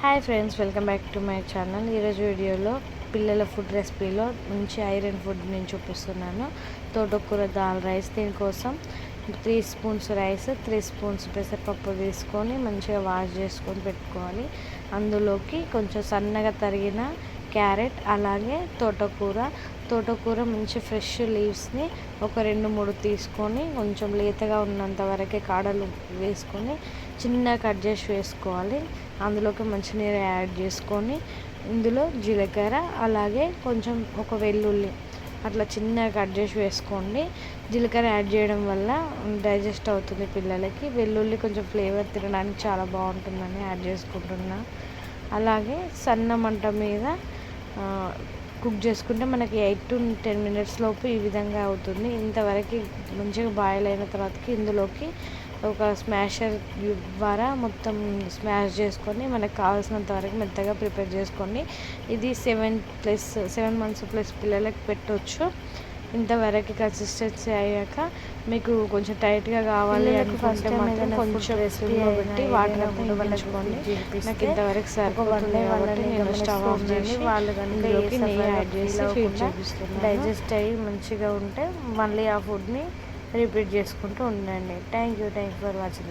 Hi friends, welcome back to my channel. ఈరోజు వీడియోలో పిల్లల ఫుడ్ రెసిపీలో మంచి ఐరన్ ఫుడ్ నేను చూపిస్తున్నాను. తోటకూర దాల్ రైస్. దీనికోసం 3 స్పూన్స్ రైస్, 3 స్పూన్స్ పెసరపప్పు తీసుకొని మంచిగా వాష్ చేసుకొని పెట్టుకోవాలి. అందులోకి కొంచెం సన్నగా తరిగిన క్యారెట్, అలాగే తోటకూర మంచి ఫ్రెష్ లీవ్స్ని ఒక 2-3 తీసుకొని కొంచెం లేతగా ఉన్నంత వరకే కాడలు వేసుకొని చిన్నగా కట్ చేసి వేసుకోవాలి. అందులోకి మంచినీరు యాడ్ చేసుకొని ఇందులో జీలకర్ర, అలాగే కొంచెం ఒక వెల్లుల్లి అట్లా చిన్నగా కట్ చేసి వేసుకోండి. జీలకర్ర యాడ్ చేయడం వల్ల డైజెస్ట్ అవుతుంది పిల్లలకి. వెల్లుల్లి కొంచెం ఫ్లేవర్ తినడానికి చాలా బాగుంటుందని యాడ్ చేసుకుంటున్నా. అలాగే సన్న మంట మీద కుక్ చేసుకుంటే మనకి 8 to 10 minutes లోపు ఈ విధంగా అవుతుంది. ఇంతవరకు మంచిగా బాయిల్ అయిన తర్వాతకి ఇందులోకి ఒక స్మాషర్ ద్వారా మొత్తం స్మాష్ చేసుకొని మనకు కావాల్సినంత వరకు మెత్తగా ప్రిపేర్ చేసుకోండి. ఇది 7 months ప్లస్ పిల్లలకి పెట్టవచ్చు. ఇంతవరకు కన్సిస్టెన్సీ అయ్యాక మీకు కొంచెం టైట్గా కావాలి అనుకుంటే మాత్రం కొంచెం రెసిపీలో పెట్టి వాటర్ ఉడికించుకోండి. నాకు ఇంతవరకు సరిపోతుంది కాబట్టి నేను స్టవ్ ఆఫ్ చేసి ఇందులోకి నెయ్యి యాడ్ చేసి ఫీడ్ చూపిస్తున్నాను. డైజెస్ట్ అయ్యి మంచిగా ఉంటే మళ్ళీ ఆ ఫుడ్ని రిపీట్ చేసుకుంటూ ఉండండి. Thank you for watching.